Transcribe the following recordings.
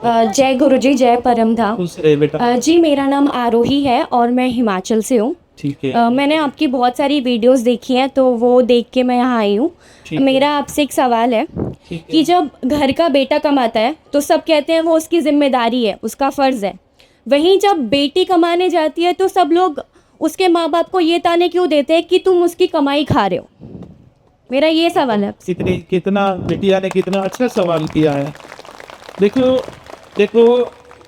जय गुरुजी, जय परमधाम। खुश रहे बेटा। जी, मेरा नाम आरोही है और मैं हिमाचल से हूँ। ठीक है। मैंने आपकी बहुत सारी वीडियोस देखी हैं, तो वो देख के मैं यहाँ आई हूँ। ठीक है। मेरा आपसे एक सवाल है ठीक है। कि जब घर का बेटा कमाता है तो सब कहते हैं वो उसकी जिम्मेदारी है, उसका फ़र्ज़ है। वहीं जब बेटी कमाने जाती है तो सब लोग उसके माँ बाप को ये ताने क्यों देते हैं कि तुम उसकी कमाई खा रहे हो। मेरा ये सवाल है आपसे। कितना बिटिया ने कितना अच्छा सवाल किया है। देखो देखो,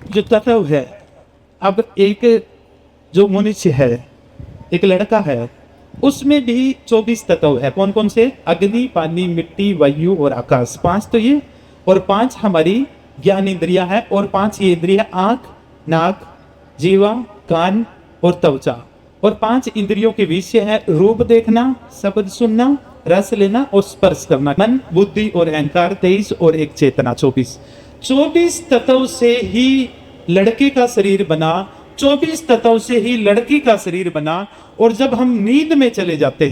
जो तत्व है, अब एक जो मनुष्य है, एक लड़का है, उसमें भी 24 तत्व है। कौन कौन से? अग्नि, पानी, मिट्टी, वायु और आकाश। 5 तो ये, और 5 हमारी ज्ञान इंद्रिया है, और 5 ये इंद्रिया आंख, नाक, जीवा, कान और त्वचा। और 5 इंद्रियों के विषय है रूप देखना, शब्द सुनना, रस लेना और स्पर्श करना। मन, बुद्धि और अहंकार 23 और एक चेतना 24। 24 तत्व से ही लड़के का शरीर बना, 24 तत्व से ही लड़की का शरीर बना। और जब हम नींद में चले जाते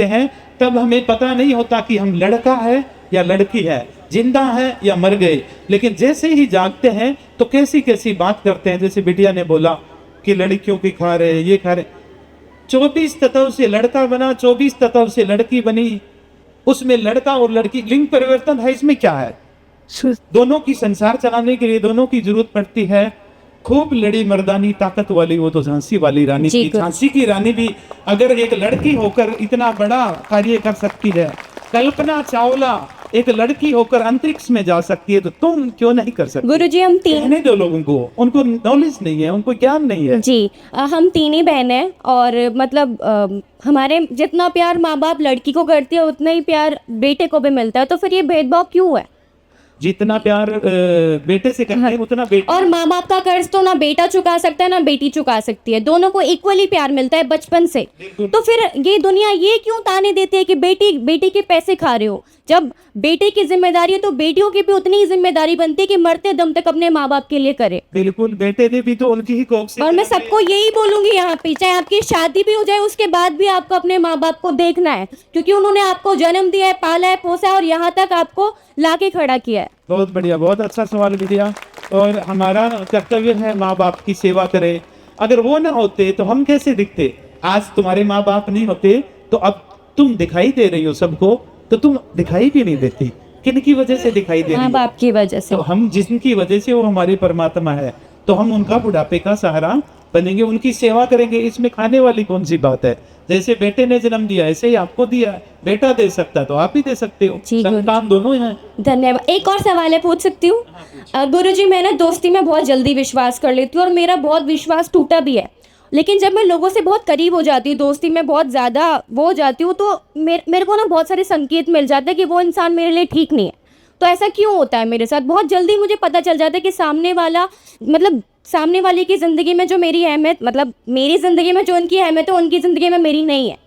हैं, तब हमें पता नहीं होता कि हम लड़का है या लड़की है, जिंदा है या मर गए। लेकिन जैसे ही जागते हैं तो कैसी कैसी बात करते हैं। जैसे बिटिया ने बोला कि लड़कियों की खा रहे, ये खा रहे। 24 तत्व से लड़का बना, 24 तत्व से लड़की बनी। उसमें लड़का और लड़की लिंग परिवर्तन है। इसमें क्या है? दोनों की संसार चलाने के लिए दोनों की जरूरत पड़ती है। खूब लड़ी मर्दानी ताकत वाली वो तो झांसी वाली रानी थी। झांसी की रानी भी अगर एक लड़की होकर इतना बड़ा कार्य कर सकती है, कल्पना चावला एक लड़की होकर अंतरिक्ष में जा सकती है, तो तुम क्यों नहीं कर सकते? गुरुजी, हम कहने दो लोगों को, उनको नॉलेज नहीं है, उनको ज्ञान नहीं है। जी, हम 3 ही बहन हैं और मतलब हमारे जितना प्यार माँ बाप लड़की को करती है उतना ही प्यार बेटे को भी मिलता है। तो फिर ये भेदभाव क्यों है? जितना प्यार बेटे से करते हैं उतना बेटे। और माँ बाप का कर्ज तो ना बेटा चुका सकता है ना बेटी चुका सकती है, दोनों को इक्वली प्यार मिलता है बचपन से। तो फिर ये दुनिया ये क्यों ताने देती है कि बेटी के पैसे खा रहे हो? जब बेटे की जिम्मेदारी है तो बेटियों की भी उतनी ही जिम्मेदारी बनती है कि मरते दम तक अपने माँ बाप के लिए करे। बिल्कुल, बेटे ने भी तो उनकी ही कोख से। और मैं सबको यही बोलूंगी यहाँ पे, चाहे आपकी शादी भी हो जाए उसके बाद भी आपको अपने माँ बाप को देखना है, क्योंकि उन्होंने आपको जन्म दिया है, पाला है, पोसा है और यहाँ तक आपको लाके खड़ा किया है। बहुत बढ़िया, बहुत अच्छा सवाल किया। और हमारा कर्तव्य है माँ बाप की सेवा करें। अगर वो ना होते तो हम कैसे दिखते? आज तुम्हारे माँ बाप नहीं होते तो अब तुम दिखाई दे रही हो सबको, तो तुम दिखाई भी नहीं देती। किन की वजह से दिखाई दे रही हो? माँ बाप की वजह से। तो हम जिनकी वजह से वो हमारे परमात्मा है, तो हम उनका बुढ़ापे का सहारा बनेंगे, उनकी सेवा करेंगे। इसमें खाने वाली कौन सी बात है? जैसे बेटे ने जन्म दिया ऐसे ही आपको दिया है। बेटा दे सकता तो आप ही दे सकते हो, संतान दोनों हैं। धन्यवाद। एक और सवाल है, पूछ सकती हूँ? गुरुजी, मैं ना दोस्ती में बहुत जल्दी विश्वास कर लेती हूँ और मेरा बहुत विश्वास टूटा भी है। लेकिन जब मैं लोगों से बहुत करीब हो जाती हूँ, दोस्ती में बहुत ज़्यादा वो हो जाती हूँ, तो मेरे को ना बहुत सारे संकेत मिल जाते हैं कि वो इंसान मेरे लिए ठीक नहीं है। तो ऐसा क्यों होता है मेरे साथ? बहुत जल्दी मुझे पता चल जाता है कि सामने वाले की ज़िंदगी में जो मेरी अहमियत, मतलब मेरी ज़िंदगी में जो उनकी अहमियत है उनकी ज़िंदगी में मेरी नहीं है।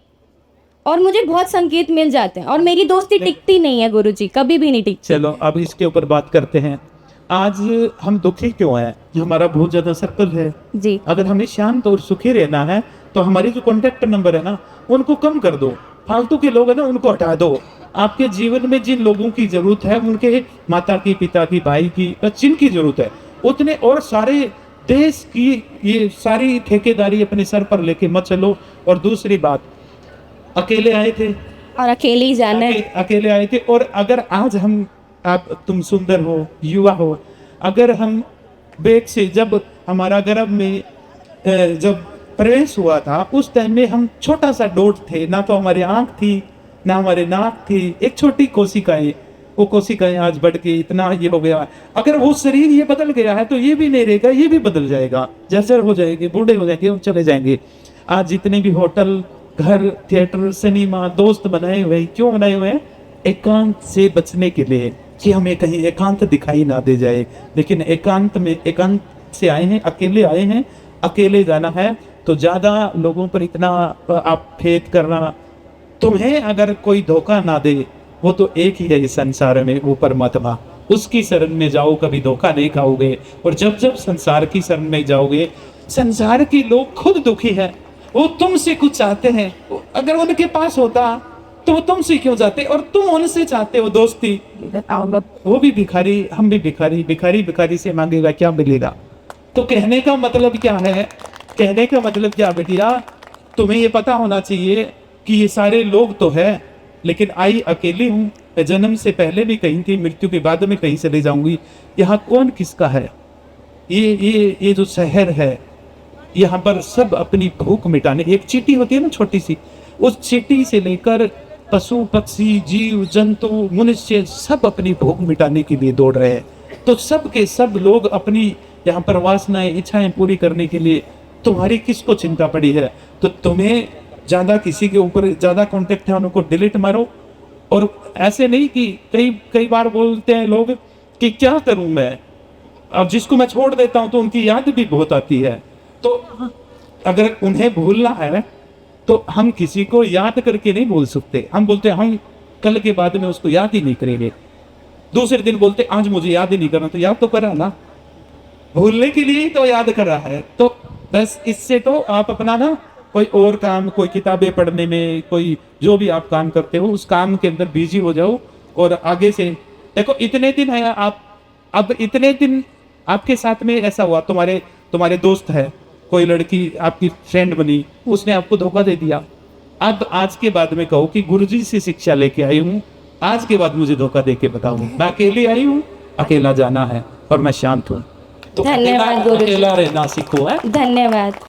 और मुझे बहुत संकेत मिल जाते हैं और मेरी दोस्ती टिकती नहीं है गुरुजी, कभी भी नहीं टिकती। चलो अब इसके ऊपर बात करते हैं। आज हम दुखी क्यों हैं? हमारा बहुत ज्यादा सर्कल है जी। अगर हमें शांत और सुखी रहना है तो हमारी जो कॉन्टेक्ट नंबर है ना, उनको कम कर दो। फालतू के लोग है ना, उनको हटा दो। आपके जीवन में जिन लोगों की जरूरत है, उनके माता की, पिता की, भाई की, जिनकी जरूरत है उतने, और सारे देश की ये सारी ठेकेदारी अपने सर पर लेके मत चलो। और दूसरी बात, अकेले आए थे और अकेले ही जाना है। अकेले आए थे। और अगर आज तुम सुंदर हो, युवा हो, अगर हम बेग से जब हमारा गर्भ में जब प्रवेश हुआ था, उस टाइम में हम छोटा सा डोट थे, ना तो हमारी आंख थी ना हमारे नाक थी, एक छोटी कोशिकाएं। वो कोशिकाएं आज बढ़ के इतना ये हो गया। अगर वो शरीर ये बदल गया है तो ये भी नहीं रहेगा, ये भी बदल जाएगा, जर्जर हो जाएंगे, बूढ़े हो जाएंगे, चले जाएंगे। आज जितने भी होटल, घर, थिएटर, सिनेमा, दोस्त बनाए हुए, क्यों बनाए हुए हैं? एकांत से बचने के लिए, कि हमें कहीं एकांत दिखाई ना दे जाए। लेकिन एकांत से आए हैं, अकेले आए हैं, अकेले जाना है। तो ज्यादा लोगों पर इतना आप फेथ करना, तुम्हें अगर कोई धोखा ना दे, वो तो एक ही है इस संसार में, वो परमात्मा। उसकी शरण में जाओ, कभी धोखा नहीं खाओगे। और जब जब संसार की शरण में जाओगे, संसार के लोग खुद दुखी है, वो तुमसे कुछ चाहते हैं। अगर उनके पास होता तो वो तुमसे क्यों जाते और तुम उनसे चाहते हो दोस्ती। वो भी भिखारी, हम भी भिखारी, भिखारी भिखारी से मांगेगा क्या मिलेगा। तो कहने का मतलब क्या है, कहने का मतलब क्या बेटिया, तुम्हें ये पता होना चाहिए कि ये सारे लोग तो है, लेकिन आई अकेली हूँ। जन्म से पहले भी कहीं थी, मृत्यु के बाद में कहीं चले जाऊंगी। यहाँ कौन किसका है। ये जो शहर है, यहाँ पर सब अपनी भूख मिटाने, एक चींटी होती है ना छोटी सी, उस चींटी से लेकर पशु पक्षी जीव जंतु मनुष्य सब अपनी भूख मिटाने के लिए दौड़ रहे हैं। तो सब के सब लोग अपनी यहाँ पर वासनाएं इच्छाएं पूरी करने के लिए, तुम्हारी किसको चिंता पड़ी है। तो तुम्हें ज्यादा किसी के ऊपर ज्यादा कॉन्टेक्ट है उनको डिलीट मारो। और ऐसे नहीं कि कई बार बोलते हैं लोग कि क्या करूं मैं, अब जिसको मैं छोड़ देता हूं तो उनकी याद भी बहुत आती है। तो अगर उन्हें भूलना है तो हम किसी को याद करके नहीं भूल सकते। हम बोलते हैं हम कल के बाद में उसको याद ही नहीं करेंगे, दूसरे दिन बोलते आज मुझे याद ही नहीं करना, तो याद तो करा ना, भूलने के लिए ही तो याद कर रहा है। तो बस इससे तो आप अपना ना कोई और काम, कोई किताबें पढ़ने में, कोई जो भी आप काम करते हो उस काम के अंदर बिजी हो जाओ। और आगे से देखो इतने दिन है आप, अब इतने दिन आपके साथ में ऐसा हुआ, तुम्हारे दोस्त है, कोई लड़की आपकी फ्रेंड बनी, उसने आपको धोखा दे दिया। अब आज के बाद में कहो कि गुरुजी से शिक्षा लेके आई हूँ, आज के बाद मुझे धोखा दे के बताओ, मैं अकेली आई हूँ, अकेला जाना है और मैं शांत हूँ। तो धन्यवाद गुरुजी। अकेला रहना सीखो है। धन्यवाद।